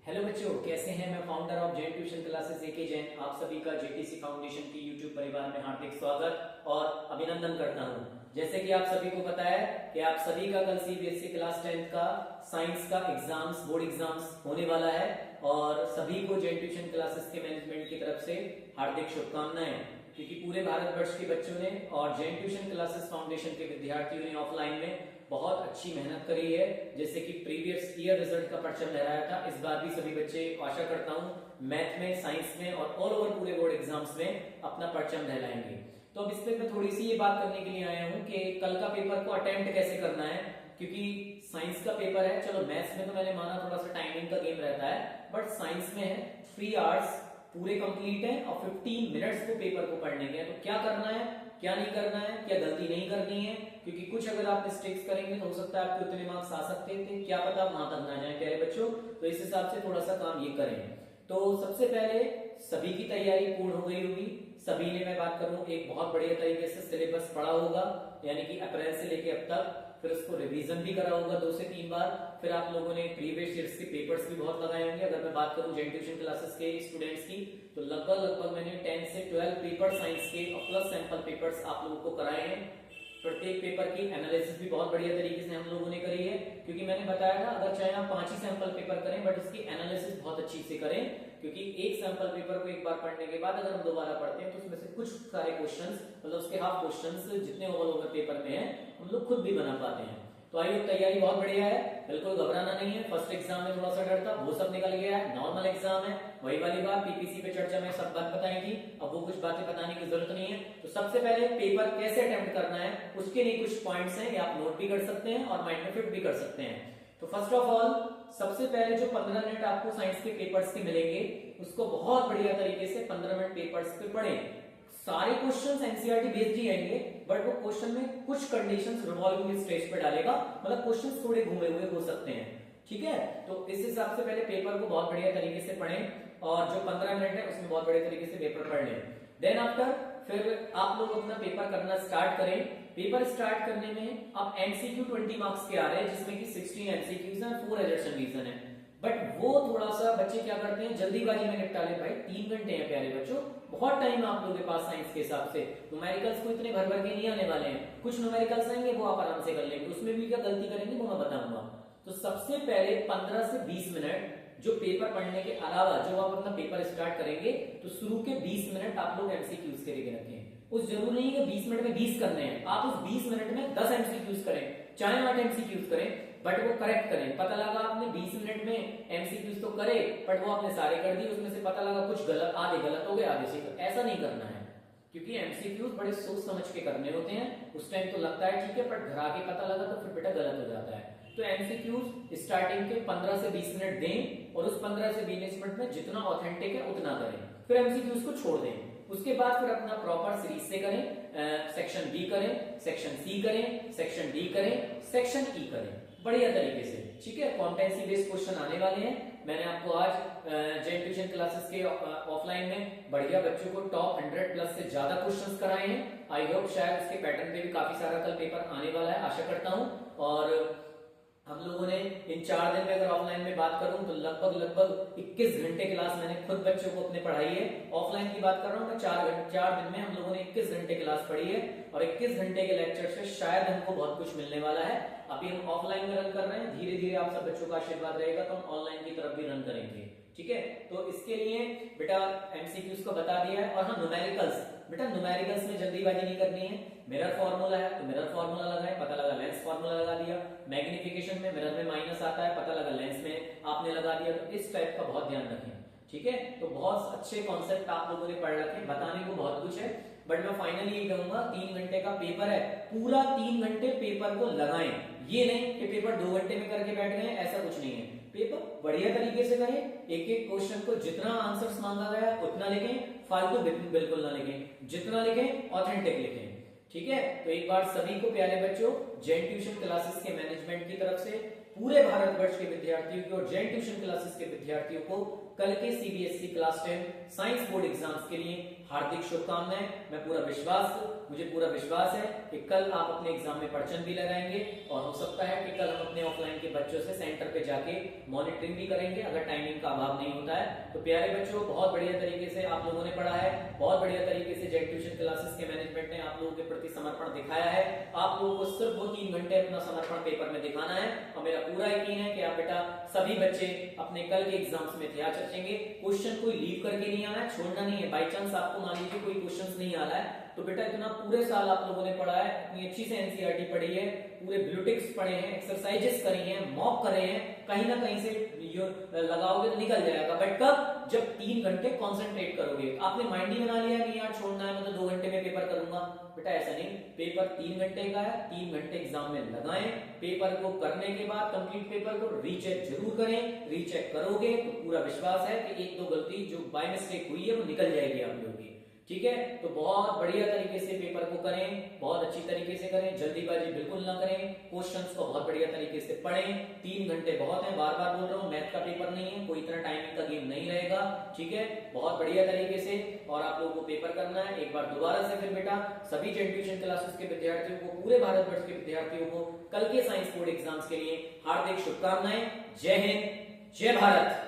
Hello बच्चों, कैसे हैं। मैं founder of Jain tuition classes AK Jain आप सभी का जेटीसी फाउंडेशन की यूट्यूब परिवार में हार्दिक स्वागत और अभिनंदन करता हूं। जैसे कि आप सभी को पता है कि आप सभी का कल सीबीएसई क्लास 10th का साइंस का एग्जाम्स बोर्ड एग्जाम्स होने वाला है और सभी को जैन ट्यूशन क्लासेस के मैनेजमेंट की तरफ से हार्दिक शुभकामनाएं, क्योंकि पूरे भारतवर्ष के बच्चों ने और जैन ट्यूशन क्लासेस फाउंडेशन के विद्यार्थियों ने ऑफलाइन में बहुत अच्छी मेहनत करी है। जैसे कि प्रीवियस ईयर रिजल्ट का परचम लहराया था, इस बार भी सभी बच्चे आशा करता हूं मैथ में, साइंस में और ऑल ओवर पूरे बोर्ड एग्जाम्स में अपना परचम लहराएंगे। तो अब इस पे मैं थोड़ी सी ये बात करने के लिए आया हूं कि कल का पेपर को अटेम्प्ट कैसे करना है, क्योंकि साइंस का पेपर है। चलो मैथ्स में तो मैंने माना थोड़ा सा टाइमिंग का गेम रहता है, बट साइंस में है 3 आवर्स पूरे कंप्लीट है और 15 मिनट्स को पेपर को पढ़ने के। तो क्या करना है, क्या नहीं करना है, क्या गलती नहीं करनी है, क्योंकि कुछ अगर आप मिस्टेक्स करेंगे तो हो सकता है आपके उतने मार्क्स आ सकते थे, क्या पता आप वहां तक ना जाए प्यारे बच्चों। तो इस हिसाब से थोड़ा सा काम ये करें। तो सबसे पहले सभी की तैयारी पूर्ण हो गई होगी। सभी ने, मैं बात करूं, एक बहुत बढ़िया तरीके से सिलेबस पढ़ा होगा, यानी कि अप्रैल से लेके अब तक। फिर उसको रिवीजन भी करा होगा 2 से 3 बार। फिर आप लोगों ने प्रीवियस ईयर्स के पेपर्स भी बहुत लगाए होंगे। अगर मैं बात करूं जैन ट्यूशन क्लासेस के स्टूडेंट्स की, तो लगभग मैंने 10 से 12 पेपर साइंस के और प्लस सैंपल पेपर्स आप लोगों को कराए हैं। प्रत्येक पेपर की एनालिसिस भी बहुत बढ़िया तरीके से हम लोगों ने करी है, क्योंकि मैंने बताया था अगर चाहे आप 5 ही सैंपल पेपर करें बट इसकी एनालिसिस बहुत अच्छी से करें, क्योंकि एक सैंपल पेपर को एक बार पढ़ने के बाद अगर हम दोबारा पढ़ते हैं तो उसमें से कुछ सारे क्वेश्चंस, मतलब उसके हाफ क्वेश्चंस जितने ऑल ओवर पेपर में है हम लोग खुद भी बना पाते हैं। तो आई होप तैयारी बहुत बढ़िया है, बिल्कुल घबराना नहीं है। फर्स्ट एग्जाम में थोड़ा सा डर था, वो सब निकल गया है। नॉर्मल एग्जाम है, वही वाली बात पीपीसी पे चर्चा में सब बात बताई थी, अब वो कुछ बातें बताने की जरूरत नहीं है। तो सबसे पहले पेपर कैसे अटेम्प्ट करना है उसके लिए कुछ पॉइंट्स हैं, आप नोट भी कर सकते हैं और माइंड में फिट भी कर सकते हैं। तो फर्स्ट ऑफ ऑल सबसे पहले जो 15 मिनट आपको साइंस के पेपर्स के मिलेंगे उसको बहुत बढ़िया तरीके से 15 मिनट पेपर्स पे पढ़ें। सारे क्वेश्चंस एनसीईआरटी बेस्ड ही आएंगे, बट वो क्वेश्चन में कुछ कंडीशंस रिवॉल्विंग स्टेज पे डालेगा, मतलब क्वेश्चंस थोड़े घूमे हुए हो सकते हैं, ठीक है। तो इस हिसाब से पहले पेपर को बहुत बढ़िया तरीके से पढ़ें और जो 15 मिनट है उसमें बहुत बढ़िया तरीके से पेपर पढ़ लें। देन आफ्टर फिर आप लोग अपना पेपर करना स्टार्ट करें। पेपर स्टार्ट करने में अब एमसीक्यू 20 मार्क्स के आ रहे हैं, जिसमें कि 16 एमसीक्यूज हैं, 4 एजर्शन रीजन है। बट वो थोड़ा सा बच्चे क्या करते हैं, जल्दीबाजी में निपटा ले। भाई 3 घंटे हैं प्यारे बच्चों, बहुत टाइम है आप लोगों के पास साइंस के हिसाब से। न्यूमेरिकल्स को इतने भर भर के नहीं आने वाले हैं, कुछ न्यूमेरिकल्स आएंगे वो आप आराम से कर लेंगे, उसमें भी क्या गलती करेंगे वो मैं बताऊंगा। तो सबसे पहले 15 से 20 मिनट जो पेपर पढ़ने के अलावा जो आप अपना पेपर स्टार्ट करेंगे, तो शुरू के 20 मिनट आप लोग एमसीक्यूज के लिए रखें। उस जरूर नहीं है कि 20 मिनट में 20 करने हैं, आप उस 20 मिनट में 10 एमसीक्यूज करें, चाहे 8 एमसीक्यूज करें, बट वो करेक्ट करें। पता लगा आपने 20 मिनट में एमसीक्यूज तो करे बट वो आपने सारे कर दिए, उसमें से पता लगा कुछ गलत, आधे गलत हो गए आधे सही। तो ऐसा नहीं करना है, क्योंकि एमसीक्यूज बड़े सोच समझ के करने होते हैं। उस टाइम तो लगता है ठीक है, पर घर आके पता लगा तो फिर बेटा गलत हो जाता है। तो एमसीक्यूज स्टार्टिंग के 15 से 20 मिनट दें और उस 15 से 20 मिनट में जितना ऑथेंटिक है उतना करें, फिर एमसीक्यूज को छोड़ दें। उसके बाद फिर अपना प्रॉपर सीरीज से करें, सेक्शन बी करें, सेक्शन सी करें, सेक्शन डी करें, सेक्शन ई करें, बढ़िया तरीके से, ठीक है। कॉम्पिटेंसी बेस्ड क्वेश्चन आने वाले हैं। मैंने आपको आज जैन ट्यूशन क्लासेस के ऑफलाइन में बढ़िया बच्चों को टॉप 100 प्लस से ज्यादा क्वेश्चंस कराए हैं। आई होप शायद उसके पैटर्न पे भी काफी सारा कल पेपर आने वाला है, आशा करता हूं। और हम लोगों ने इन 4 दिन में अगर ऑफलाइन में बात करूं तो लगभग 21 घंटे क्लास मैंने खुद बच्चों को अपने पढ़ाई है। ऑफलाइन की बात कर रहा हूं मैं, 4 दिन में हम लोगों ने 21 घंटे क्लास पढ़ी है और 21 घंटे के लेक्चर से शायद हमको बहुत कुछ मिलने वाला है। अभी हम ऑफलाइन में रन कर रहे हैं, धीरे धीरे आप सब बच्चों का आशीर्वाद रहेगा तो हम ऑनलाइन की तरफ भी रन करेंगे, ठीक है। तो इसके लिए बेटा एमसीक्यूज को बता दिया है। और हाँ, न्यूमेरिकल्स, बेटा न्यूमेरिकल्स में जल्दीबाजी नहीं करनी है। मिरर फार्मूला है तो मिरर फार्मूला लगाए, पता लगा लेंस फार्मूला लगा दिया। मैग्निफिकेशन में मिरर में माइनस आता है, पता लगा लेंस में आपने लगा दिया। तो इस टाइप का बहुत ध्यान रखें, ठीक है। तो बहुत अच्छे कॉन्सेप्ट आप लोगों ने पढ़ रखे, बताने को बहुत कुछ है, बट मैं फाइनली ये कहूंगा 3 घंटे का पेपर है, पूरा 3 घंटे पेपर को लगाएं। ये नहीं कि पेपर 2 घंटे में करके बैठ गए, ऐसा कुछ नहीं है। पेपर बढ़िया तरीके से करें, एक एक क्वेश्चन को जितना आंसर्स मांगा गया उतना लिखें, फालतू बिल्कुल ना लिखें, जितना लिखें ऑथेंटिक लिखें, ठीक है। तो एक बार सभी को प्यारे बच्चों जैन ट्यूशन क्लासेस के मैनेजमेंट की तरफ से पूरे भारतवर्ष के विद्यार्थियों को और जैन ट्यूशन क्लासेस के विद्यार्थियों को कल के CBSE class 10 science board exams के लिए हार्दिक शुभकामनाएं। मैं पूरा विश्वास मुझे पूरा विश्वास है कि कल आप अपने एग्जाम में परचम भी लगाएंगे और हो सकता है कि कल हम अपने ऑफलाइन के बच्चों से सेंटर पे जाके मॉनिटरिंग भी करेंगे अगर टाइमिंग का अभाव नहीं होता है। तो प्यारे बच्चों, बहुत बढ़िया तरीके से आप लोगों ने पढ़ा है, बहुत बढ़िया तरीके से जेट ट्यूशन क्लासेस के मैनेजमेंट ने आप लोगों के प्रति समर्पण दिखाया है। आप लोगों को सिर्फ वो 3 घंटे अपना समर्पण पेपर में दिखाना है और मेरा पूरा यकीन है कि आप बेटा सभी बच्चे अपने कल के एग्जाम्स में तैयार रखेंगे। क्वेश्चन कोई लीव करके नहीं आना है, छोड़ना नहीं है। बाई चांस आपको मान लीजिए कोई क्वेश्चन नहीं आ रहा है तो बेटा इतना पूरे साल आप लोगों ने पढ़ा है, इतनी अच्छी से एनसीईआरटी पढ़ी है, पूरे ब्लूटिक्स पढ़े हैं, एक्सरसाइजेस करी हैं, मॉक करे हैं, कहीं ना कहीं से लगाओगे तो निकल जाएगा। बट कब? जब 3 घंटे कॉन्सेंट्रेट करोगे। आपने माइंड ही बना लिया कि यार छोड़ना है, मैं तो 2 घंटे में पेपर करूंगा। बेटा ऐसा नहीं, पेपर 3 घंटे का है, 3 घंटे एग्जाम में लगाएं। पेपर को करने के बाद कंप्लीट पेपर को रीचेक जरूर करें। रीचेक करोगे तो पूरा विश्वास है कि 1-2 गलती जो बाय मिस्टेक हुई है वो निकल जाएगी आप लोगों की। ठीक है, तो बहुत बढ़िया तरीके से पेपर को करें, बहुत अच्छी तरीके से करें, जल्दीबाजी बिल्कुल ना करें, क्वेश्चंस को बहुत बढ़िया तरीके से पढ़ें। 3 घंटे बहुत है, बार बार बोल रहा हूं, मैथ का पेपर नहीं है, कोई इतना टाइमिंग का गेम नहीं रहेगा। ठीक है, बहुत बढ़िया तरीके से और आप लोगों को पेपर करना है। एक बार दोबारा से फिर बेटा सभी जेट ट्यूशन क्लासेस के विद्यार्थियों को, पूरे भारतवर्ष के विद्यार्थियों को कल के साइंस बोर्ड एग्जाम्स के लिए हार्दिक शुभकामनाएं। जय हिंद, जय भारत।